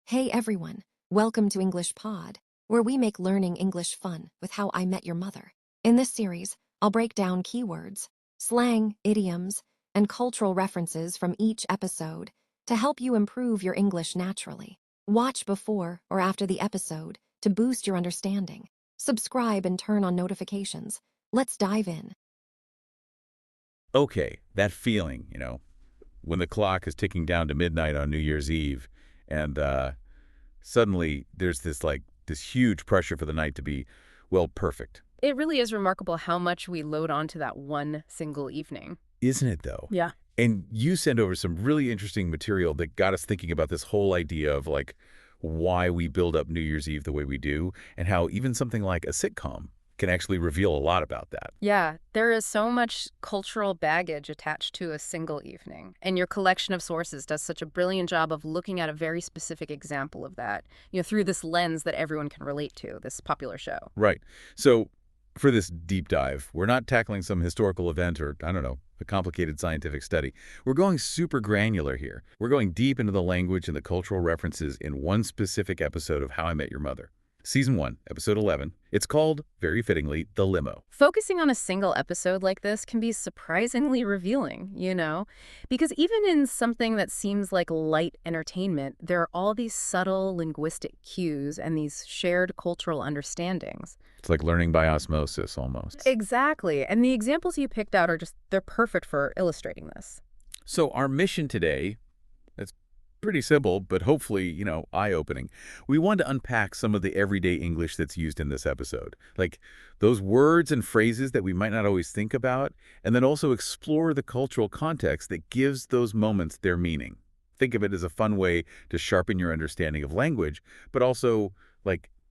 Hey everyone, welcome to English Pod, where we make learning English fun with How I Met Your Mother. In this series, I'll break down keywords, slang, idioms, and cultural references from each episode to help you improve your English naturally. Watch before or after the episode to boost your understanding. Subscribe and turn on notifications. Let's dive in. Okay, that feeling, when the clock is ticking down to midnight on New Year's Eve, and suddenly there's this huge pressure for the night to be, well, perfect. It really is remarkable how much we load onto that one single evening. Isn't it, though? Yeah. And you sent over some really interesting material that got us thinking about this whole idea of, why we build up New Year's Eve the way we do, and how even something like a sitcom can actually reveal a lot about that. Yeah, there is so much cultural baggage attached to a single evening, and your collection of sources does such a brilliant job of looking at a very specific example of that, through this lens that everyone can relate to, this popular show. Right. So for this deep dive, we're not tackling some historical event or, I don't know, a complicated scientific study. We're going super granular here. We're going deep into the language and the cultural references in one specific episode of How I Met Your Mother. Season 1, Episode 11. It's called, very fittingly, The Limo. Focusing on a single episode like this can be surprisingly revealing, because even in something that seems like light entertainment, there are all these subtle linguistic cues and these shared cultural understandings. It's like learning by osmosis, almost. Exactly. And the examples you picked out they're perfect for illustrating this. So our mission today, it's pretty simple, but hopefully, eye-opening. We want to unpack some of the everyday English that's used in this episode, like those words and phrases that we might not always think about, and then also explore the cultural context that gives those moments their meaning. Think of it as a fun way to sharpen your understanding of language, but also,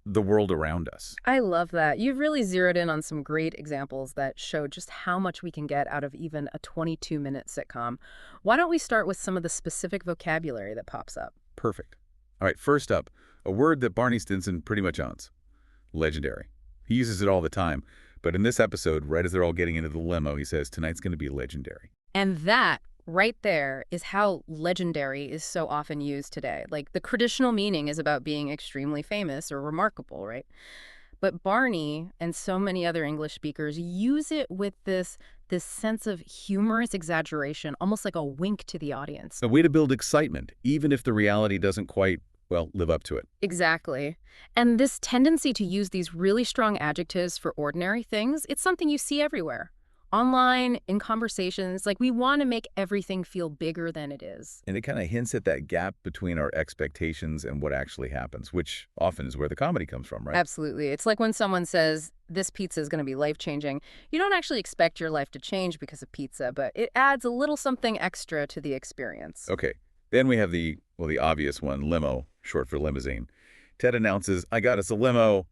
the world around us. I love that. You've really zeroed in on some great examples that show just how much we can get out of even a 22-minute sitcom. Why don't we start with some of the specific vocabulary that pops up? Perfect. All right, first up, a word that Barney Stinson pretty much owns. Legendary. He uses it all the time, but in this episode, right as they're all getting into the limo, he says, tonight's going to be legendary. And that right there is how legendary is so often used today. Like, the traditional meaning is about being extremely famous or remarkable, right? But Barney and so many other English speakers use it with this sense of humorous exaggeration, almost like a wink to the audience. A way to build excitement, even if the reality doesn't quite, live up to it. Exactly. And this tendency to use these really strong adjectives for ordinary things, it's something you see everywhere. Online, in conversations, we want to make everything feel bigger than it is. And it kind of hints at that gap between our expectations and what actually happens, which often is where the comedy comes from, right? Absolutely. It's like when someone says, this pizza is going to be life-changing. You don't actually expect your life to change because of pizza, but it adds a little something extra to the experience. Okay. Then we have the obvious one, limo, short for limousine. Ted announces, I got us a limo,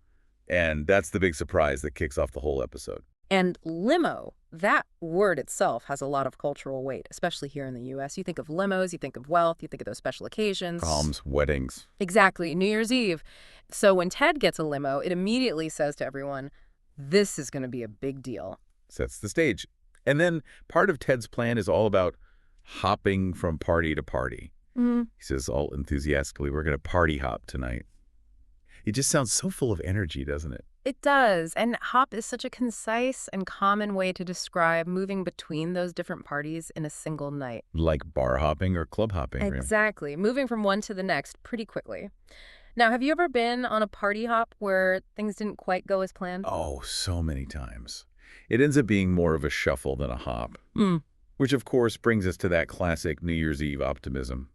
and that's the big surprise that kicks off the whole episode. And limo, that word itself has a lot of cultural weight, especially here in the U.S. You think of limos, you think of wealth, you think of those special occasions. Proms, weddings. Exactly, New Year's Eve. So when Ted gets a limo, it immediately says to everyone, this is going to be a big deal. Sets the stage. And then part of Ted's plan is all about hopping from party to party. Mm-hmm. He says all enthusiastically, we're going to party hop tonight. It just sounds so full of energy, doesn't it? It does. And hop is such a concise and common way to describe moving between those different parties in a single night. Like bar hopping or club hopping. Exactly. Moving from one to the next pretty quickly. Now, have you ever been on a party hop where things didn't quite go as planned? Oh, so many times. It ends up being more of a shuffle than a hop. Mm. Which, of course, brings us to that classic New Year's Eve optimism.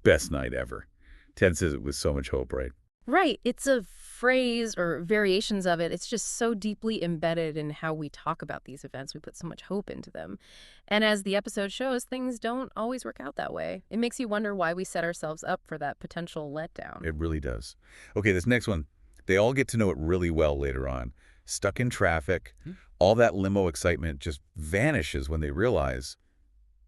Best night ever. Ted says it with so much hope, right? Right. It's a phrase or variations of it. It's just so deeply embedded in how we talk about these events. We put so much hope into them. And as the episode shows, things don't always work out that way. It makes you wonder why we set ourselves up for that potential letdown. It really does. Okay, this next one, they all get to know it really well later on. Stuck in traffic, all that limo excitement just vanishes when they realize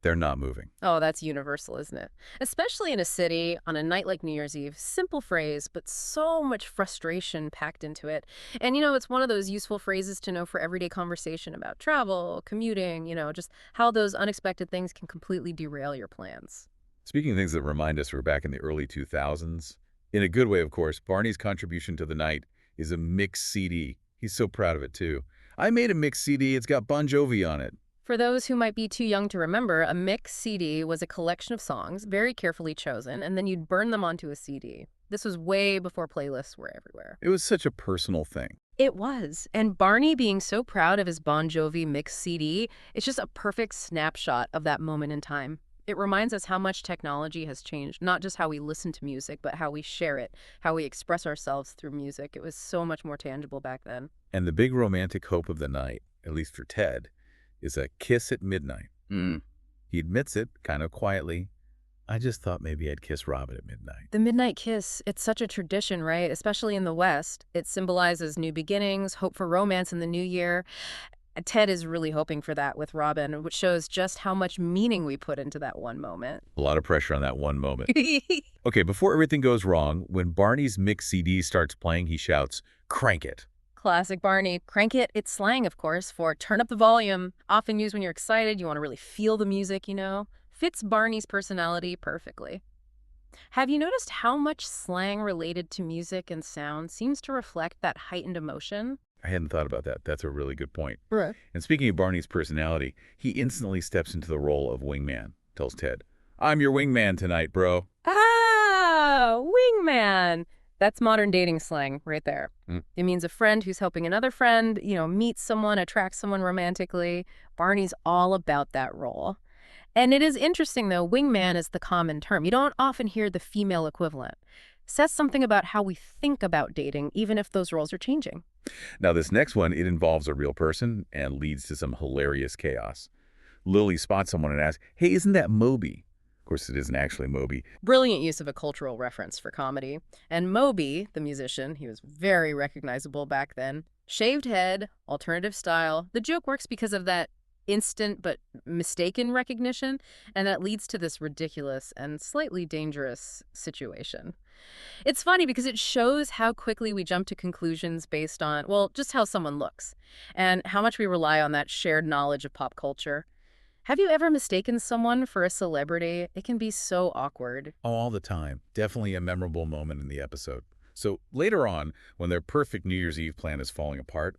they're not moving. Oh, that's universal, isn't it? Especially in a city on a night like New Year's Eve. Simple phrase, but so much frustration packed into it. And, it's one of those useful phrases to know for everyday conversation about travel, commuting, just how those unexpected things can completely derail your plans. Speaking of things that remind us we're back in the early 2000s, In a good way, of course, Barney's contribution to the night is a mixed CD. He's so proud of it, too. I made a mixed CD. It's got Bon Jovi on it. For those who might be too young to remember, a mix CD was a collection of songs, very carefully chosen, and then you'd burn them onto a CD. This was way before playlists were everywhere. It was such a personal thing. It was. And Barney being so proud of his Bon Jovi mix CD, it's just a perfect snapshot of that moment in time. It reminds us how much technology has changed, not just how we listen to music, but how we share it, how we express ourselves through music. It was so much more tangible back then. And the big romantic hope of the night, at least for Ted, is a kiss at midnight. He admits it, kind of quietly. I just thought maybe I'd kiss Robin at midnight. The midnight kiss, it's such a tradition, right? Especially in the West. It symbolizes new beginnings, hope for romance in the new year. Ted is really hoping for that with Robin, which shows just how much meaning we put into that one moment. A lot of pressure on that one moment. Okay, before everything goes wrong, when Barney's mix CD starts playing, he shouts, "Crank it." Classic Barney. Crank it. It's slang, of course, for turn up the volume. Often used when you're excited, you want to really feel the music, you know? Fits Barney's personality perfectly. Have you noticed how much slang related to music and sound seems to reflect that heightened emotion? I hadn't thought about that. That's a really good point. Right. And speaking of Barney's personality, he instantly steps into the role of wingman, tells Ted, "I'm your wingman tonight, bro." Ah, wingman. That's modern dating slang right there. It means a friend who's helping another friend, meet someone, attract someone romantically. Barney's all about that role. And it is interesting, though, wingman is the common term. You don't often hear the female equivalent. Says something about how we think about dating, even if those roles are changing. Now, this next one, it involves a real person and leads to some hilarious chaos. Lily spots someone and asks, "Hey, isn't that Moby?" Of course, it isn't actually Moby. Brilliant use of a cultural reference for comedy. And Moby, the musician, he was very recognizable back then. Shaved head, alternative style. The joke works because of that instant but mistaken recognition, and that leads to this ridiculous and slightly dangerous situation. It's funny because it shows how quickly we jump to conclusions based on, well, just how someone looks, and how much we rely on that shared knowledge of pop culture. Have you ever mistaken someone for a celebrity? It can be so awkward. Oh, all the time. Definitely a memorable moment in the episode. So later on, when their perfect New Year's Eve plan is falling apart,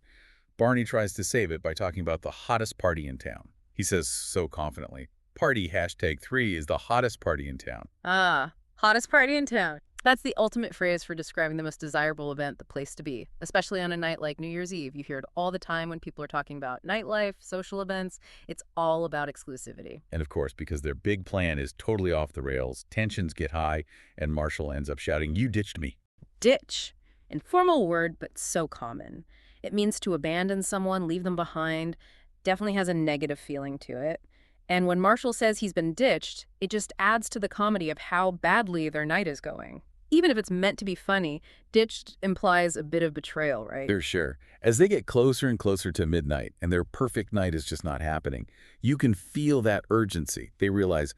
Barney tries to save it by talking about the hottest party in town. He says so confidently, "Party #3 is the hottest party in town." Ah, hottest party in town. That's the ultimate phrase for describing the most desirable event, the place to be. Especially on a night like New Year's Eve. You hear it all the time when people are talking about nightlife, social events. It's all about exclusivity. And of course, because their big plan is totally off the rails, tensions get high, and Marshall ends up shouting, "You ditched me." Ditch. Informal word, but so common. It means to abandon someone, leave them behind. Definitely has a negative feeling to it. And when Marshall says he's been ditched, it just adds to the comedy of how badly their night is going. Even if it's meant to be funny, ditched implies a bit of betrayal, right? For sure. As they get closer and closer to midnight, and their perfect night is just not happening, you can feel that urgency. They realize,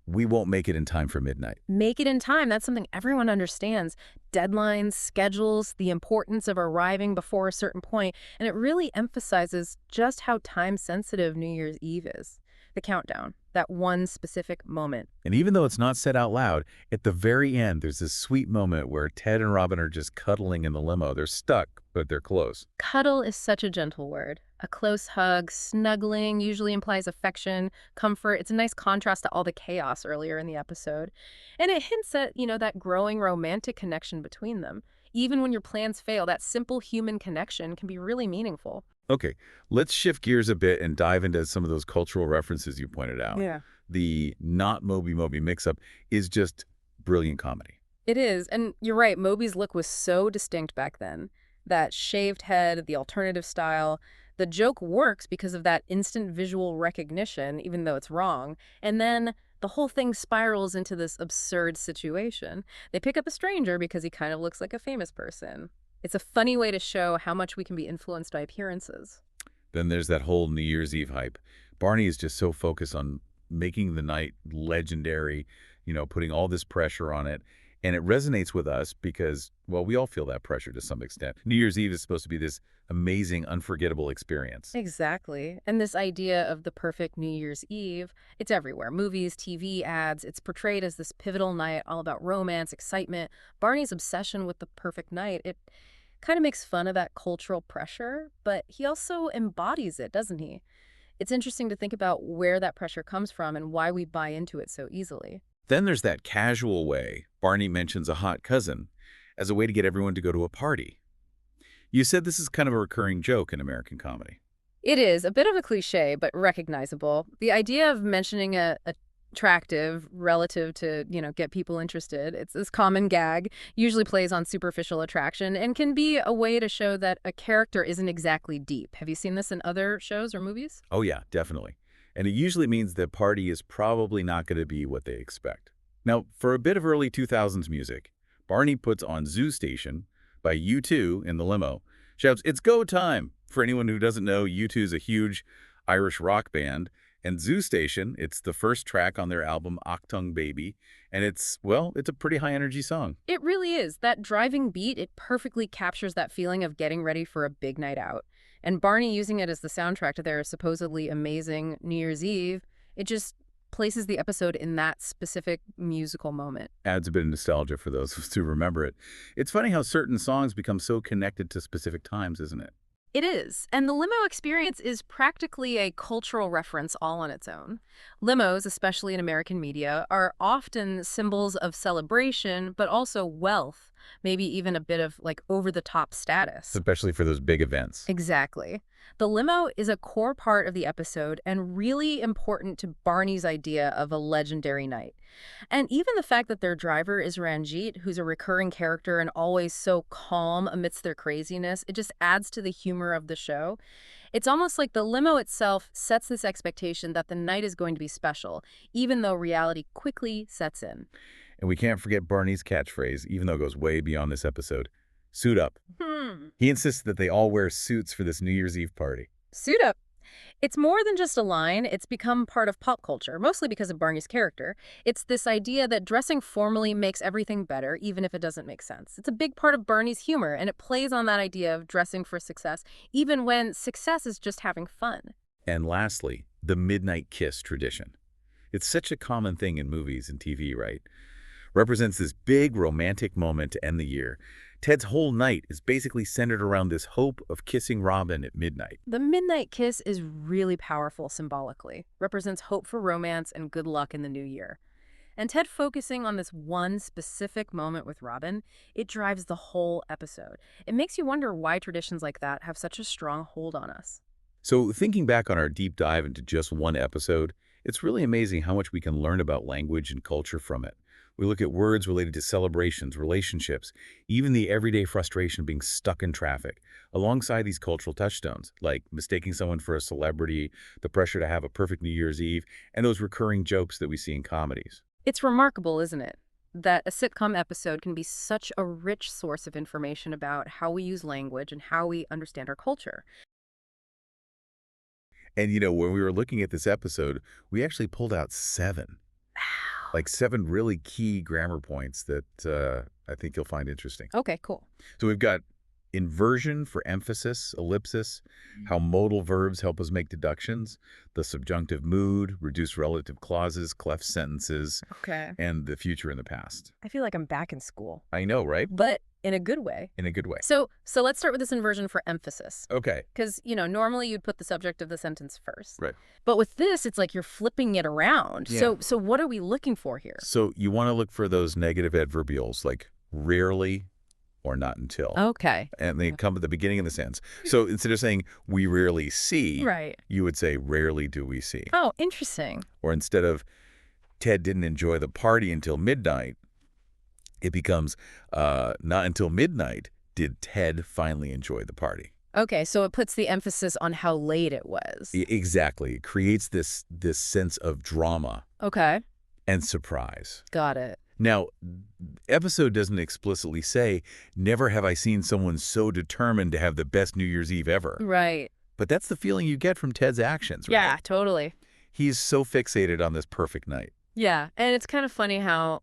we won't make it in time for midnight. Make it in time. That's something everyone understands. Deadlines, schedules, the importance of arriving before a certain point, and it really emphasizes just how time-sensitive New Year's Eve is. The countdown, that one specific moment. And even though it's not said out loud, at the very end, there's this sweet moment where Ted and Robin are just cuddling in the limo. They're stuck, but they're close. Cuddle is such a gentle word. A close hug, snuggling usually implies affection, comfort. It's a nice contrast to all the chaos earlier in the episode. And it hints at, that growing romantic connection between them. Even when your plans fail, that simple human connection can be really meaningful. Okay, let's shift gears a bit and dive into some of those cultural references you pointed out. Yeah. The not Moby mix-up is just brilliant comedy. It is. And you're right, Moby's look was so distinct back then. That shaved head, the alternative style. The joke works because of that instant visual recognition, even though it's wrong. And then the whole thing spirals into this absurd situation. They pick up a stranger because he kind of looks like a famous person. It's a funny way to show how much we can be influenced by appearances. Then there's that whole New Year's Eve hype. Barney is just so focused on making the night legendary, putting all this pressure on it. And it resonates with us because, well, we all feel that pressure to some extent. New Year's Eve is supposed to be this amazing, unforgettable experience. Exactly. And this idea of the perfect New Year's Eve, it's everywhere. Movies, TV, ads, it's portrayed as this pivotal night all about romance, excitement. Barney's obsession with the perfect night, it kind of makes fun of that cultural pressure, but he also embodies it, doesn't he? It's interesting to think about where that pressure comes from and why we buy into it so easily. Then there's that casual way Barney mentions a hot cousin as a way to get everyone to go to a party. You said this is kind of a recurring joke in American comedy. It is a bit of a cliche, but recognizable. The idea of mentioning a attractive relative to, get people interested. It's this common gag, usually plays on superficial attraction, and can be a way to show that a character isn't exactly deep. Have you seen this in other shows or movies? Oh yeah, definitely. And it usually means the party is probably not going to be what they expect. Now, for a bit of early 2000s music, Barney puts on Zoo Station by U2 in the limo, shouts, "It's go time!" For anyone who doesn't know, U2 is a huge Irish rock band, and Zoo Station, it's the first track on their album Achtung Baby, and it's a pretty high-energy song. It really is. That driving beat, it perfectly captures that feeling of getting ready for a big night out. And Barney using it as the soundtrack to their supposedly amazing New Year's Eve, it just places the episode in that specific musical moment. Adds a bit of nostalgia for those who remember it. It's funny how certain songs become so connected to specific times, isn't it? It is. And the limo experience is practically a cultural reference all on its own. Limos, especially in American media, are often symbols of celebration, but also wealth, maybe even a bit of over-the-top status. Especially for those big events. Exactly. The limo is a core part of the episode and really important to Barney's idea of a legendary night. And even the fact that their driver is Ranjit, who's a recurring character and always so calm amidst their craziness, it just adds to the humor of the show. It's almost like the limo itself sets this expectation that the night is going to be special, even though reality quickly sets in. And we can't forget Barney's catchphrase, even though it goes way beyond this episode. Suit up. He insists that they all wear suits for this New Year's Eve party. Suit up. It's more than just a line. It's become part of pop culture, mostly because of Barney's character. It's this idea that dressing formally makes everything better, even if it doesn't make sense. It's a big part of Barney's humor, and it plays on that idea of dressing for success, even when success is just having fun. And lastly, the midnight kiss tradition. It's such a common thing in movies and TV, right? Represents this big romantic moment to end the year. Ted's whole night is basically centered around this hope of kissing Robin at midnight. The midnight kiss is really powerful symbolically, represents hope for romance and good luck in the new year. And Ted focusing on this one specific moment with Robin, it drives the whole episode. It makes you wonder why traditions like that have such a strong hold on us. So thinking back on our deep dive into just one episode, it's really amazing how much we can learn about language and culture from it. We look at words related to celebrations, relationships, even the everyday frustration of being stuck in traffic, alongside these cultural touchstones, like mistaking someone for a celebrity, the pressure to have a perfect New Year's Eve, and those recurring jokes that we see in comedies. It's remarkable, isn't it, that a sitcom episode can be such a rich source of information about how we use language and how we understand our culture. And, when we were looking at this episode, we actually pulled out 7. Like 7 really key grammar points that I think you'll find interesting. Okay, cool. So we've got inversion for emphasis, ellipsis, how modal verbs help us make deductions, the subjunctive mood, reduced relative clauses, cleft sentences, Okay. and the future and the past. I feel like I'm back in school, I know, right? but in a good way. In a good way. So let's start with this inversion for emphasis. Okay. Because, normally you'd put the subject of the sentence first. Right. But with this, it's like you're flipping it around. Yeah. So what are we looking for here? So you want to look for those negative adverbials like rarely or not until. Okay. And they come at the beginning of the sentence. So instead of saying we rarely see, Right. you would say rarely do we see. Oh, interesting. Or instead of Ted didn't enjoy the party until midnight, it becomes not until midnight did Ted finally enjoy the party. Okay, so it puts the emphasis on how late it was. Exactly. It creates this sense of drama Okay. and surprise. Got it. Now, episode doesn't explicitly say, never have I seen someone so determined to have the best New Year's Eve ever. Right. But that's the feeling you get from Ted's actions, right? Yeah, totally. He's so fixated on this perfect night. Yeah, and it's kind of funny how,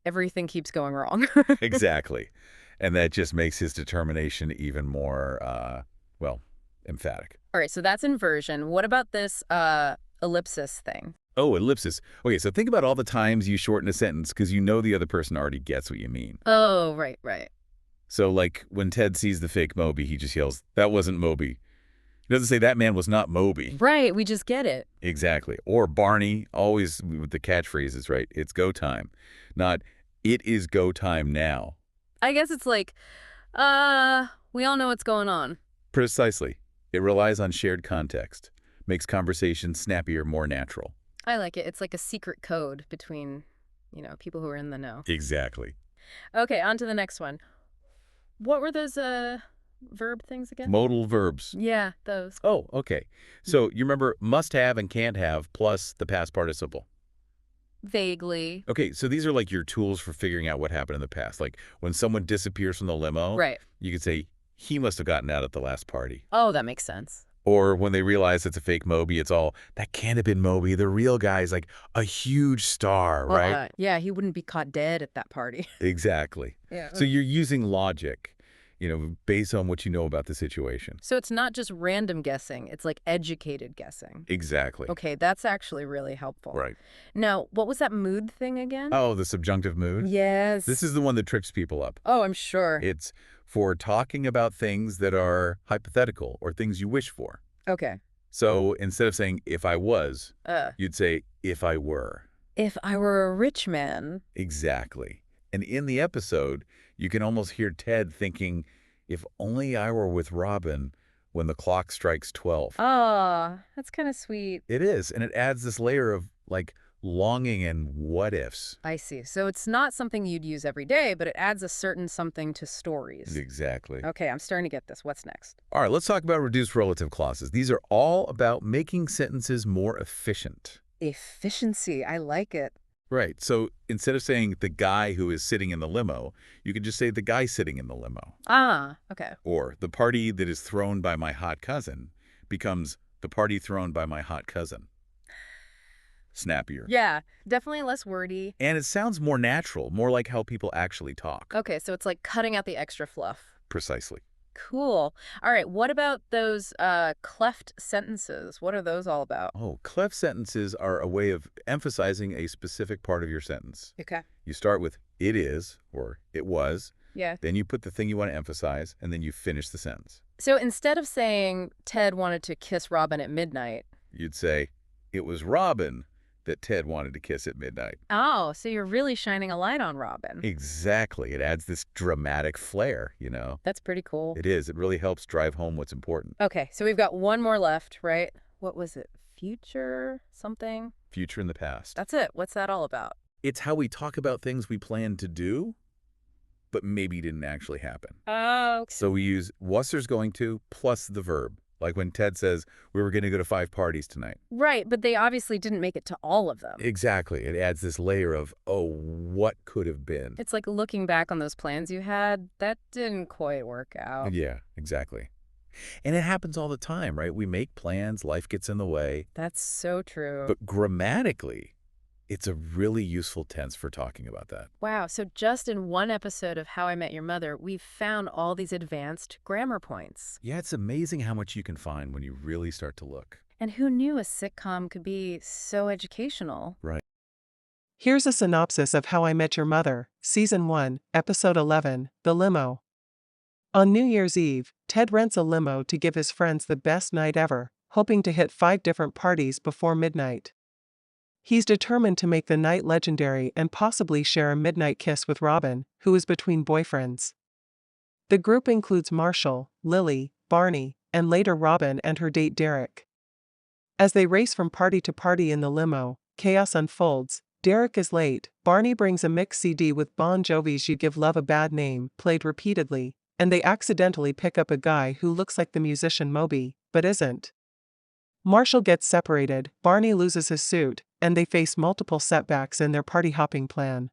everything keeps going wrong. Exactly. And that just makes his determination even more, well, emphatic. All right, so that's inversion. What about this ellipsis thing? Oh, ellipsis. Okay, so think about all the times you shorten a sentence because you know the other person already gets what you mean. Oh, right, right. So, like, when Ted sees the fake Moby, he just yells, "That wasn't Moby." He doesn't say, "That man was not Moby." Right, we just get it. Exactly. Or Barney, always with the catchphrases, right? It's go time. Not, "It is go time now." I guess it's like, we all know what's going on. Precisely. It relies on shared context. Makes conversation snappier, more natural. I like it. It's like a secret code between, people who are in the know. Exactly. Okay, on to the next one. What were those verb things again? Modal verbs. Yeah, those. Oh, okay. So you remember must have and can't have plus the past participle. Vaguely. Okay, so these are like your tools for figuring out what happened in the past. Like when someone disappears from the limo, Right. you could say, he must have gotten out at the last party. Oh, that makes sense. Or when they realize it's a fake Moby, it's all, that can't have been Moby. The real guy's like a huge star, right? Yeah, he wouldn't be caught dead at that party. Exactly. Yeah. So you're using logic, based on what you know about the situation. So it's not just random guessing. It's like educated guessing. Exactly. Okay, that's actually really helpful. Right. Now, what was that mood thing again? Oh, the subjunctive mood? Yes. This is the one that trips people up. Oh, I'm sure. It's for talking about things that are hypothetical or things you wish for. Okay. So instead of saying, if I was, you'd say, if I were. If I were a rich man. Exactly. And in the episode, you can almost hear Ted thinking, if only I were with Robin when the clock strikes 12. Ah, that's kind of sweet. It is. And it adds this layer of, like, longing and what ifs. I see. So it's not something you'd use every day, but it adds a certain something to stories. Exactly. Okay, I'm starting to get this. What's next? All right, let's talk about reduced relative clauses. These are all about making sentences more efficient. Efficiency. I like it. Right. So instead of saying the guy who is sitting in the limo, you can just say the guy sitting in the limo. Ah, okay. Or the party that is thrown by my hot cousin becomes the party thrown by my hot cousin. Snappier. Yeah, definitely less wordy. And it sounds more natural, more like how people actually talk. Okay, so it's like cutting out the extra fluff. Precisely. Cool. All right, what about those cleft sentences? What are those all about? Oh, cleft sentences are a way of emphasizing a specific part of your sentence. Okay. You start with it is or it was. Yeah. Then you put the thing you want to emphasize, and then you finish the sentence. So instead of saying Ted wanted to kiss Robin at midnight. You'd say, it was Robin that Ted wanted to kiss at midnight. Oh, so you're really shining a light on Robin. Exactly. It adds this dramatic flair, That's pretty cool. It is. It really helps drive home what's important. Okay, so we've got one more left, right? What was it? Future something? Future in the past. That's it. What's that all about? It's how we talk about things we plan to do, but maybe didn't actually happen. Oh. So we use was there's going to plus the verb. Like when Ted says, we were going to go to 5 parties tonight. Right, but they obviously didn't make it to all of them. Exactly. It adds this layer of, oh, what could have been. It's like looking back on those plans you had, that didn't quite work out. Yeah, exactly. And it happens all the time, right? We make plans, life gets in the way. That's so true. But grammatically, it's a really useful tense for talking about that. Wow, so just in one episode of How I Met Your Mother, we've found all these advanced grammar points. Yeah, it's amazing how much you can find when you really start to look. And who knew a sitcom could be so educational? Right. Here's a synopsis of How I Met Your Mother, Season 1, Episode 11, The Limo. On New Year's Eve, Ted rents a limo to give his friends the best night ever, hoping to hit 5 different parties before midnight. He's determined to make the night legendary and possibly share a midnight kiss with Robin, who is between boyfriends. The group includes Marshall, Lily, Barney, and later Robin and her date Derek. As they race from party to party in the limo, chaos unfolds. Derek is late, Barney brings a mix CD with Bon Jovi's You Give Love a Bad Name, played repeatedly, and they accidentally pick up a guy who looks like the musician Moby, but isn't. Marshall gets separated, Barney loses his suit, and they face multiple setbacks in their party-hopping plan.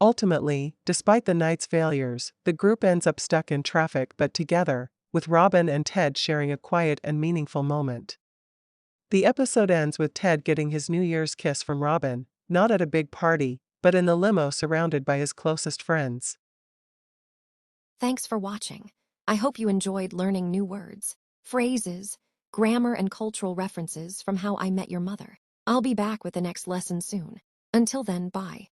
Ultimately, despite the night's failures, the group ends up stuck in traffic but together, with Robin and Ted sharing a quiet and meaningful moment. The episode ends with Ted getting his New Year's kiss from Robin, not at a big party, but in the limo surrounded by his closest friends. Thanks for watching. I hope you enjoyed learning new words, phrases, grammar, and cultural references from How I Met Your Mother. I'll be back with the next lesson soon. Until then, bye.